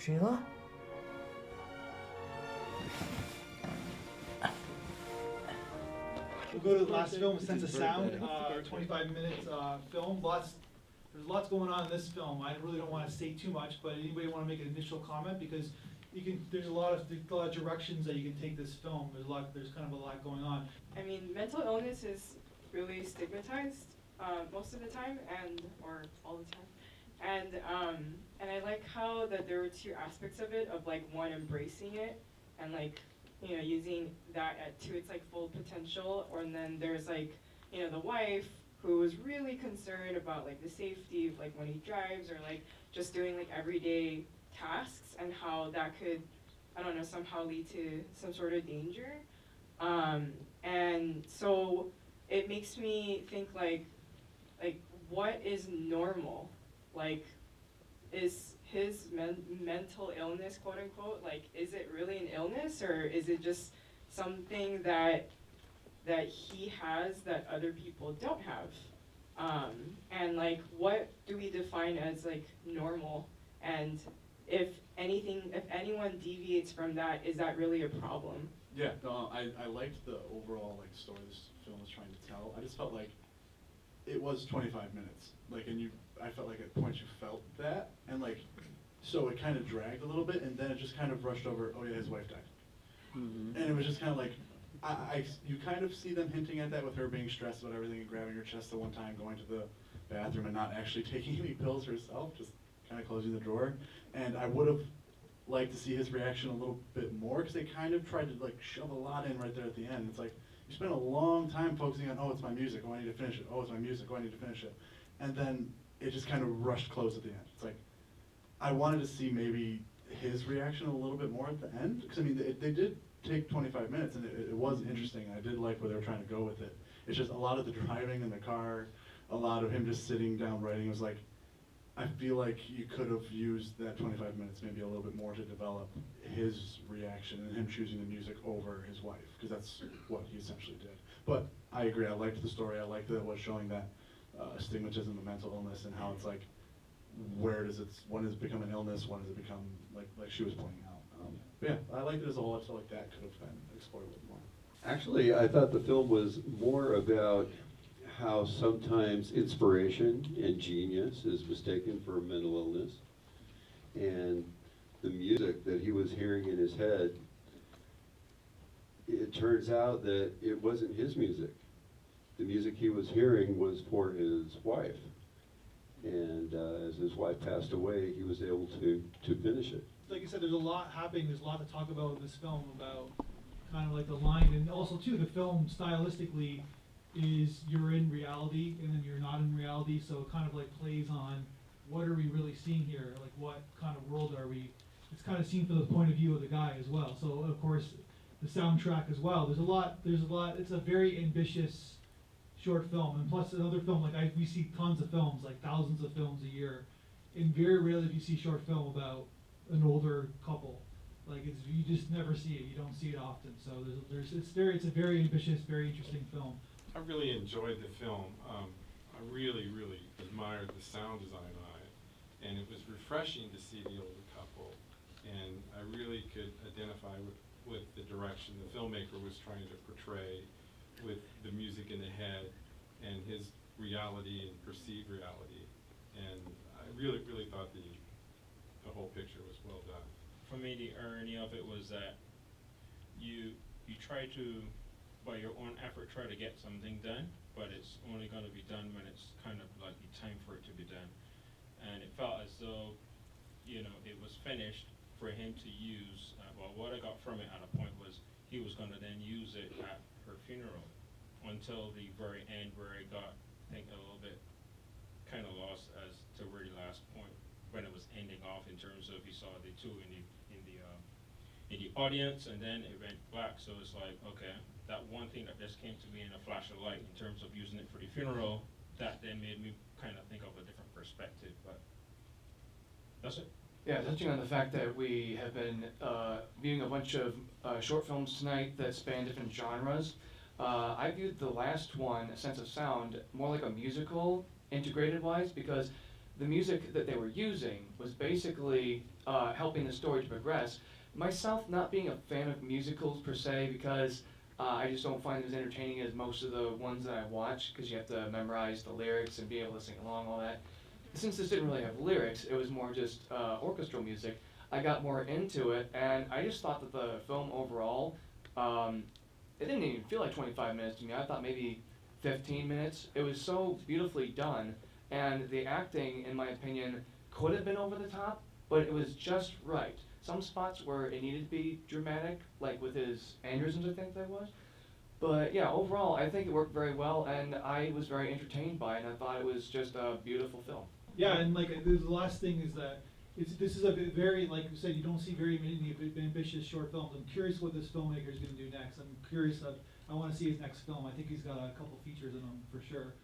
Sheila? We'll go to the last film, Sense of Sound, 25 minutes film. There's lots going on in this film. I really don't want to say too much, but anybody want to make an initial comment? Because there's a lot of directions that you can take this film. There's kind of a lot going on. I mean, mental illness is really stigmatized most of the time, or all the time. And I like how that there were two aspects of it, of like one embracing it and like, you know, using that to its like full potential, and then there's like, you know, the wife who was really concerned about like the safety of like when he drives or like just doing like everyday tasks, and how that could, I don't know, somehow lead to some sort of danger. And so it makes me think like what is normal? Like, is his mental illness, quote unquote, like, is it really an illness, or is it just something that he has that other people don't have? And like, what do we define as like normal? And if anyone deviates from that, is that really a problem? Yeah, no, I liked the overall like story this film was trying to tell. I just felt like it was 25 minutes, like, and I felt like at points you felt that, and like, so it kind of dragged a little bit, and then it just kind of rushed over, oh yeah, his wife died. Mm-hmm. And it was just kind of like, you kind of see them hinting at that with her being stressed about everything and grabbing her chest the one time, going to the bathroom and not actually taking any pills herself, just kind of closing the drawer. And I would have liked to see his reaction a little bit more, because they kind of tried to like shove a lot in right there at the end. It's like, you spent a long time focusing on, oh, it's my music, oh, I need to finish it, oh, it's my music, oh, I need to finish it. And then it just kind of rushed close at the end. It's like, I wanted to see maybe his reaction a little bit more at the end, because I mean, they did take 25 minutes, and it was interesting. I did like where they were trying to go with it. It's just a lot of the driving in the car, a lot of him just sitting down writing. It was like, I feel like you could have used that 25 minutes maybe a little bit more to develop his reaction and him choosing the music over his wife, because that's what he essentially did. But I agree, I liked the story. I liked that it was showing that stigmatism of mental illness, and how it's like, when does it become an illness, when does it become, like she was pointing out. But yeah, I liked it as a whole. I felt like that could have been explored a little more. Actually, I thought the film was more about how sometimes inspiration and genius is mistaken for mental illness. And the music that he was hearing in his head, it turns out that it wasn't his music. The music he was hearing was for his wife. And as his wife passed away, he was able to finish it. Like I said, there's a lot happening. There's a lot to talk about in this film, about kind of like the line, and also too, the film stylistically is you're in reality and then you're not in reality, so it kind of like plays on what are we really seeing here, like what kind of world are we. It's kind of seen from the point of view of the guy as well. So of course the soundtrack as well. There's a lot. It's a very ambitious short film, and plus another film, like we see tons of films, like thousands of films a year, and very rarely do you see short film about an older couple. Like you just never see it. You don't see it often. So it's a very ambitious, very interesting film. I really enjoyed the film. I really, really admired the sound design on it, and it was refreshing to see the older couple, and I really could identify with the direction the filmmaker was trying to portray, with the music in the head and his reality and perceived reality. And I really, really thought the whole picture was well done. For me, the irony of it was that you try to, by your own effort, try to get something done, but it's only going to be done when it's kind of like the time for it to be done. And it felt as though, you know, it was finished for him to use. Well, what I got from it at a point was he was going to then use it at her funeral, until the very end, where it got, I think, a little bit kind of lost as to where the last point, when it was ending off, in terms of you saw the two in the audience, and then it went black. So it's like, okay, that one thing that just came to me in a flash of light in terms of using it for the funeral, that then made me kind of think of a different perspective. But that's it. Yeah, touching on the fact that we have been viewing a bunch of short films tonight that span different genres, I viewed the last one, A Sense of Sound, more like a musical, integrated-wise, because the music that they were using was basically helping the story to progress. Myself not being a fan of musicals per se, because I just don't find them as entertaining as most of the ones that I watch, because you have to memorize the lyrics and be able to sing along, all that. Since this didn't really have lyrics, it was more just orchestral music, I got more into it, and I just thought that the film overall, it didn't even feel like 25 minutes to me. I thought maybe 15 minutes. It was so beautifully done, and the acting, in my opinion, could have been over the top, but it was just right. Some spots where it needed to be dramatic, like with his aneurysms, I think that was. But yeah, overall, I think it worked very well, and I was very entertained by it, and I thought it was just a beautiful film. Yeah, and like the last thing is that this is a very, like you said, you don't see very many ambitious short films. I'm curious what this filmmaker is going to do next. I'm curious. I want to see his next film. I think he's got a couple features in him for sure.